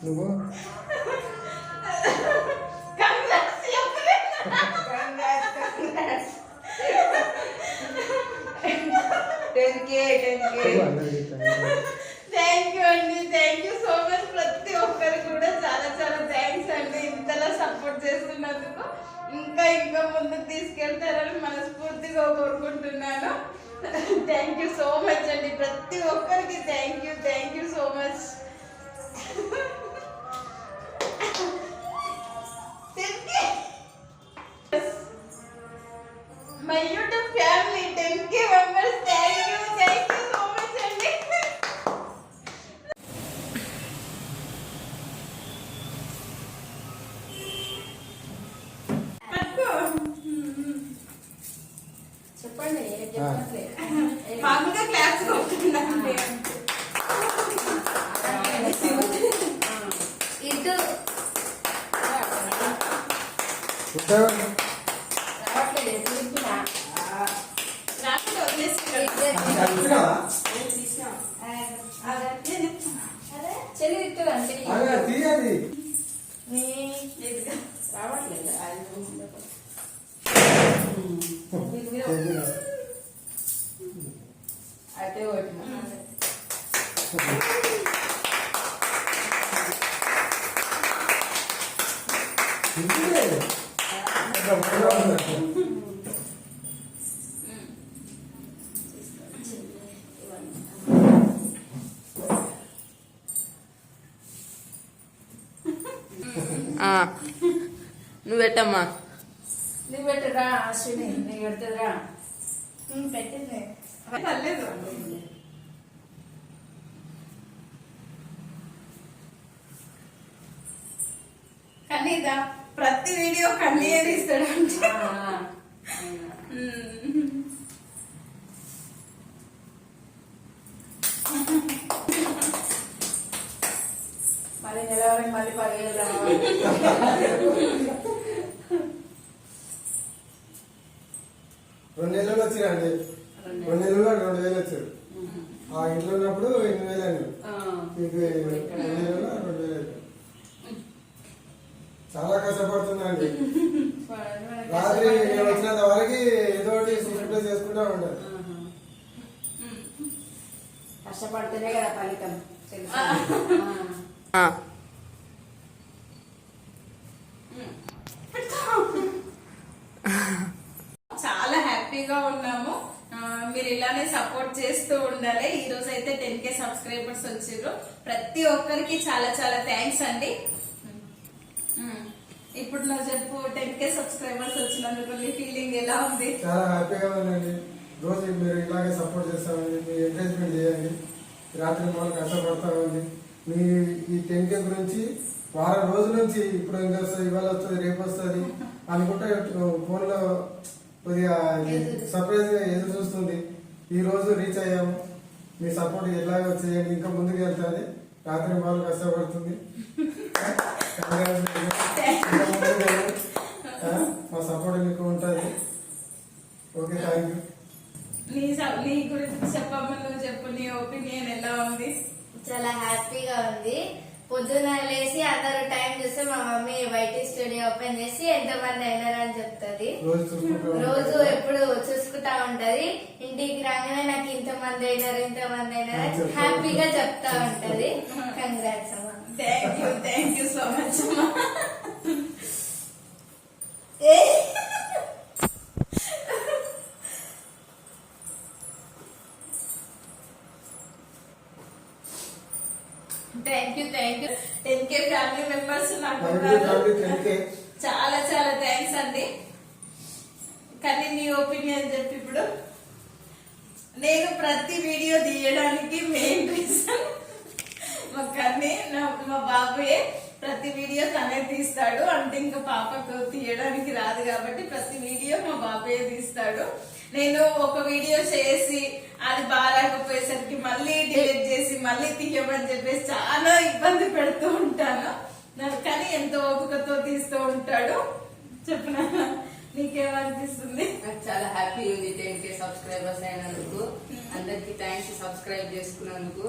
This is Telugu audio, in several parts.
నువ్వు 10K థ్యాంక్ యూ అండి, థ్యాంక్ యూ సో మచ్. ప్రతి ఒక్కరికి కూడా చాలా చాలా థ్యాంక్స్ అండి, ఇంతలా సపోర్ట్ చేస్తున్నందుకు. ఇంకా ఇంకా ముందుకు తీసుకెళ్తారని మనస్ఫూర్తిగా కోరుకుంటున్నాను. థ్యాంక్ యూ సో మచ్ అండి, ప్రతి ఒక్కరికి thank you so much. My YouTube family 10K members thank you so much అండి. చెప్పండి మామూలుగా క్లాస్ కొడుతున్నాండి. ఇటు చెల్లి ఇటు అంటే రావట్లేదు. అయితే నువ్వు పెట్టమ్మా. నువ్వు పెట్టరా అశ్విని, నీకు పెడుతుందిరా. పెట్టింది పర్లేదు. కన్నీదా ప్రతి వీడియో కన్నీయే తీస్తాడు అంటే మళ్ళీ నెలవారికి మళ్ళీ 10,000 రావాలి. 2 నెలలు వచ్చిరండి, 2 నెలల్లో 2,000 వచ్చారు. ఆ ఇంట్లో ఉన్నప్పుడు 8,000 అండి, మీకు 2 నెలల్లో 2,000. చాలా కష్టపడుతుందండి. రాత్రి నేను వచ్చినంత వరకు ఏదో ఒకటి సూపర్ చేసుకుంటా ఉంటాను. కష్టపడితేనే కదా ఫలితం. చాలా హ్యాపీగా ఉన్నాము. మీరు ఇలానే సపోర్ట్ చేస్తూ ఉండాలి. ఈ రోజు అయితే 10K సబ్స్క్రైబర్స్ వచ్చారు. ప్రతి ఒక్కరికి చాలా చాలా థ్యాంక్స్ అండి. ఇప్పుడు నువ్వు చెప్పు, 10K సబ్స్క్రైబర్స్ వచ్చినందుకు నీ ఫీలింగ్ ఎలా ఉంది? చాలా హ్యాపీగా ఉందండి. రోజు మీరు ఇలాగే సపోర్ట్ చేస్తామండి, మీ ఎంకరేజ్మెంట్ చేయండి. రాత్రి మొదలు కష్టపడతామండి. మీ ఈ 10K గురించి వారం రోజుల నుంచి ఇప్పుడు ఇంకా వస్తుంది, ఇవాళ వస్తుంది, రేపు వస్తుంది అనుకుంటే ఫోన్లో కొద్దిగా సర్ప్రైజ్ గా ఎదురు చూస్తుంది. ఈ రోజు రీచ్ అయ్యాము. మీ సపోర్ట్ ఎలాగో చేయండి, ఇంకా ముందుకు వెళ్తుంది. రాత్రి మొదలు కష్టపడుతుంది. మా సపోర్ట్ మీకు ఉంటుంది. Okay, thank you. నీ గురించి చెప్పమ్మా, నువ్వు చెప్పు, నీ ఒపీనియన్ ఎలా ఉంది? చాలా హ్యాపీగా ఉంది. పొద్దున్న లేసి అందరూ టైం చూస్తే మా మమ్మీ వైటీ స్టూడియో ఓపెన్ చేసి ఎంతమంది అయినారని చెప్తుంది. రోజు ఎప్పుడు చూసుకుంటా ఉంటది. ఇంటికి రాగానే నాకు ఇంతమంది అయినారు హ్యాపీగా చెప్తా ఉంటది. కంగ్రాట్స్ అమ్మా. థ్యాంక్ యూ సో మచ్ అమ్మా. Thank you 10K family members నాకు చాలా చాలా థ్యాంక్స్ అండి. కానీ నీ ఒపీనియన్ చెప్పి. ఇప్పుడు నేను ప్రతి వీడియో తీయడానికి మెయిన్ రీజన్ మా కన్నీ, మా బాబుయే. ప్రతి వీడియో తనే తీస్తాడు. అంటే ఇంకా పాపకు తీయడానికి రాదు కాబట్టి ప్రతి వీడియో మా బాబుయే తీస్తాడు. నేను ఒక వీడియో చేసి అది బాగాలేకపోయేసరికి మళ్ళీ డిలీట్ చేసి మళ్ళీ తీయమని చెప్పేసి చాలా ఇబ్బంది పెడుతూ ఉంటాను. కానీ ఎంతో ఓపికతో తీస్తూ ఉంటాడు. చెప్పిన నీకేమనిపిస్తుంది? నాకు చాలా హ్యాపీ ఉంది 10K సబ్స్క్రైబర్స్ అయినందుకు. అందరికి థ్యాంక్స్ సబ్స్క్రైబ్ చేసుకున్నందుకు.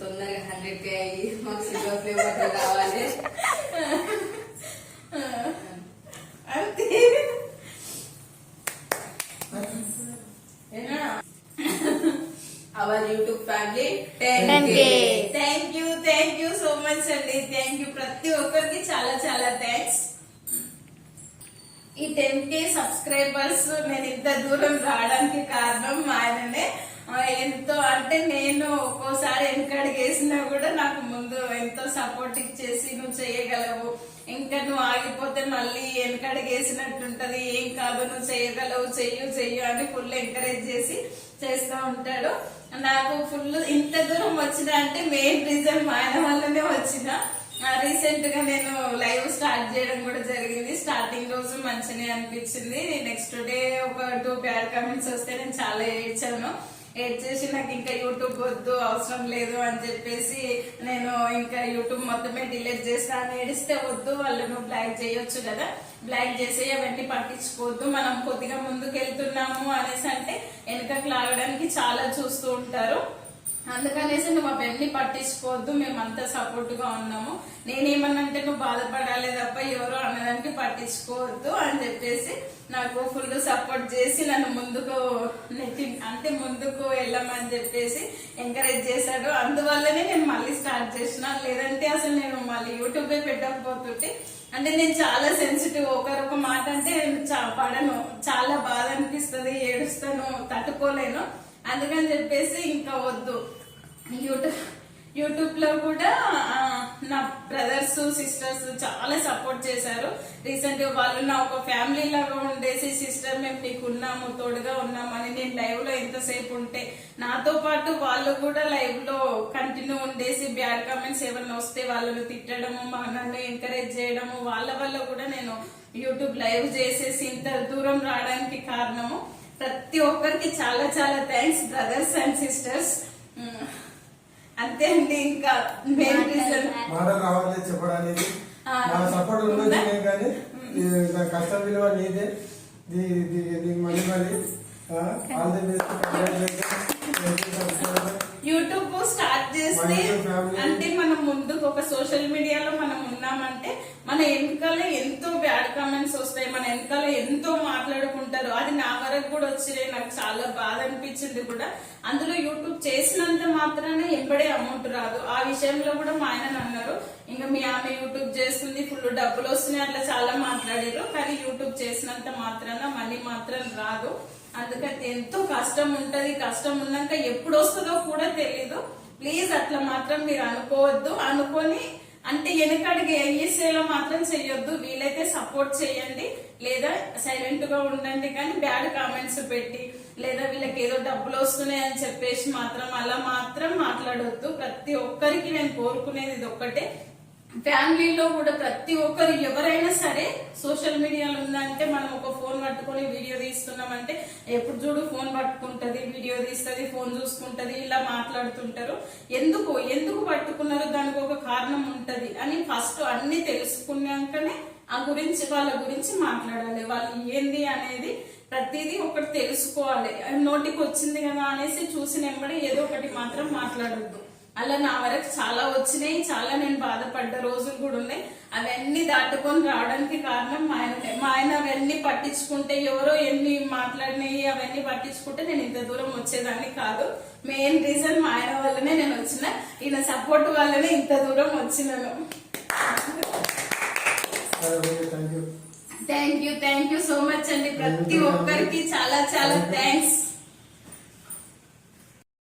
తొందరగా 100K అయ్యి మాకు సిల్వర్ ఫ్లేవర్ కావాలి. అంతే. Our YouTube family 10K. Thank you so much అండి. థ్యాంక్ యూ ప్రతి ఒక్కరికి చాలా చాలా థ్యాంక్స్. ఈ 10K సబ్స్క్రైబర్స్ నేను ఇంత దూరం రావడానికి కారణం మా ఆయననే. ఎంతో అంటే నేను ఒక్కోసారి వెనకడిగేసినా కూడా నాకు ముందు ఎంతో సపోర్ట్ ఇచ్చేసి నువ్వు చేయగలవు, ఇంకా నువ్వు ఆగిపోతే మళ్ళీ వెనకడిగేసినట్టుంటది, ఏం కాదు నువ్వు చేయగలవు, చెయ్యు అని ఫుల్ ఎంకరేజ్ చేసి చేస్తూ ఉంటాడు. నాకు ఫుల్ ఇంత దూరం వచ్చిన అంటే మెయిన్ రీజన్ మా ఆయన వల్లనే వచ్చిన. రీసెంట్ గా నేను లైవ్ స్టార్ట్ చేయడం కూడా జరిగింది. స్టార్టింగ్ రోజు మంచిగా అనిపించింది. నెక్స్ట్ డే ఒక 2 బ్యాడ్ కామెంట్స్ వస్తే నేను చాలా ఏడ్చేసి నాకు ఇంకా యూట్యూబ్ వద్దు, అవసరం లేదు అని చెప్పేసి నేను ఇంకా యూట్యూబ్ మొత్తమే డిలీట్ చేస్తా అని ఏడిస్తే వద్దు, వాళ్ళను బ్లాక్ చేయొచ్చు కదా, బ్లాక్ చేసి అవన్నీ పట్టించుకోవద్దు, మనం కొద్దిగా ముందుకు వెళ్తున్నాము అనేసి అంటే వెనకకు లాగడానికి చాలా చూస్తూ ఉంటారు. అందుకనేసి నువ్వు అవన్నీ పట్టించుకోవద్దు, మేమంతా సపోర్ట్ గా ఉన్నాము, నేనేమన్నంటే నువ్వు బాధపడాలి తప్ప ఎవరో అన్నదానికి పట్టించుకోవద్దు అని చెప్పేసి నాకు ఫుల్ సపోర్ట్ చేసి నన్ను ముందుకు అంటే ముందుకు వెళ్ళమని చెప్పేసి ఎంకరేజ్ చేశాడు. అందువల్లనే నేను మళ్ళీ స్టార్ట్ చేసిన, లేదంటే అసలు నేను మళ్ళీ యూట్యూబే పెట్టకపోతుంటే. అంటే నేను చాలా సెన్సిటివ్, ఒకరొక మాట అంటే పడను, చాలా బాధ అనిపిస్తుంది, ఏడుస్తాను, తట్టుకోలేను. అందుకని చెప్పేసి ఇంకా వద్దు. యూట్యూబ్ లో కూడా నా బ్రదర్స్ సిస్టర్స్ చాలా సపోర్ట్ చేశారు. రీసెంట్ గా వాళ్ళు నా ఒక ఫ్యామిలీ లాగా ఉండేసి, సిస్టర్ మేము నీకు ఉన్నాము, తోడుగా ఉన్నామని, నేను లైవ్ లో ఎంతసేపు ఉంటే నాతో పాటు వాళ్ళు కూడా లైవ్ లో కంటిన్యూ ఉండేసి బ్యాడ్ కామెంట్స్ ఏమన్నా వస్తే వాళ్ళని తిట్టడము, నన్ను ఎంకరేజ్ చేయడము, వాళ్ళ వల్ల కూడా నేను యూట్యూబ్ లైవ్ చేసేసి ఇంత దూరం రావడానికి కారణము. ప్రతి ఒక్కరికి చాలా చాలా థ్యాంక్స్ బ్రదర్స్ అండ్ సిస్టర్స్. అంతే అండి. ఇంకా మెయిన్ రీజన్ మాటలు రావాలి చెప్పడానికి, మా సపోర్ట్ ఉండొచ్చు కానీ కష్టం విలువ నీదే. మళ్ళీ all the best. YouTube start చేస్తే అంటే మనం ముందుకు ఒక సోషల్ మీడియాలో మనం ఉన్నామంటే మన వెనకాల ఎంతో బ్యాడ్ కామెంట్స్ వస్తాయి, మన వెనకాల ఎంతో మాట్లాడుకుంటారు. అది నా వరకు కూడా వచ్చినాయి, నాకు చాలా బాధ అనిపించింది కూడా. అందులో యూట్యూబ్ చేసినంత మాత్రాన ఎంబడే అమౌంట్ రాదు. ఆ విషయంలో కూడా మా ఆయన అన్నారు, ఇంకా మీ ఆమె యూట్యూబ్ చేస్తుంది, ఫుల్ డబ్బులు వస్తున్నాయి, అట్లా చాలా మాట్లాడారు. కానీ యూట్యూబ్ చేసినంత మాత్రాన మనీ మాత్రం రాదు. అందుకని ఎంతో కష్టం ఉంటది, కష్టం ఉన్నాక ఎప్పుడు వస్తుందో కూడా తెలీదు. ప్లీజ్ అట్లా మాత్రం మీరు అనుకోవద్దు. అనుకొని అంటే వెనకడికి అయ్యేసేలా మాత్రం చెయ్యొద్దు. వీలైతే సపోర్ట్ చేయండి, లేదా సైలెంట్ గా ఉండండి. కానీ బ్యాడ్ కామెంట్స్ పెట్టి లేదా వీళ్ళకి ఏదో డబ్బులు వస్తున్నాయి అని చెప్పేసి మాత్రం అలా మాత్రం మాట్లాడొద్దు. ప్రతి ఒక్కరికి నేను కోరుకునేది ఇది ఒక్కటే, ఫ్యామిలీలో కూడా ప్రతి ఒక్కరు ఎవరైనా సరే సోషల్ మీడియాలో ఉందంటే మనం ఒక ఫోన్ పట్టుకొని వీడియో తీస్తున్నామంటే ఎప్పుడు చూడు ఫోన్ పట్టుకుంటది, వీడియో తీస్తుంది, ఫోన్ చూసుకుంటది, ఇలా మాట్లాడుతుంటారు. ఎందుకు పట్టుకున్నారు, దానికి ఒక కారణం ఉంటది అని ఫస్ట్ అన్ని తెలుసుకున్నాకనే వాళ్ళ గురించి మాట్లాడాలి. వాళ్ళు ఏంది అనేది ప్రతిదీ ఒకటి తెలుసుకోవాలి. నోటికి వచ్చింది కదా అనేసి చూసిన వెంబడి ఏదో ఒకటి మాత్రం మాట్లాడొద్దు. అలా నా వరకు చాలా వచ్చినాయి, చాలా నేను బాధపడ్డ రోజులు కూడా ఉన్నాయి. అవన్నీ దాటుకొని రావడానికి కారణం మా ఆయన అవన్నీ పట్టించుకుంటే, ఎవరో ఎన్ని మాట్లాడినాయి అవన్నీ పట్టించుకుంటే నేను ఇంత దూరం వచ్చేదాన్ని కాదు. మెయిన్ రీజన్ మా ఆయన వల్లనే నేను వచ్చిన, ఈయన సపోర్ట్ వల్లనే ఇంత దూరం వచ్చినాను. థ్యాంక్ యూ సో మచ్ అండి. ప్రతి ఒక్కరికి చాలా చాలా థ్యాంక్స్.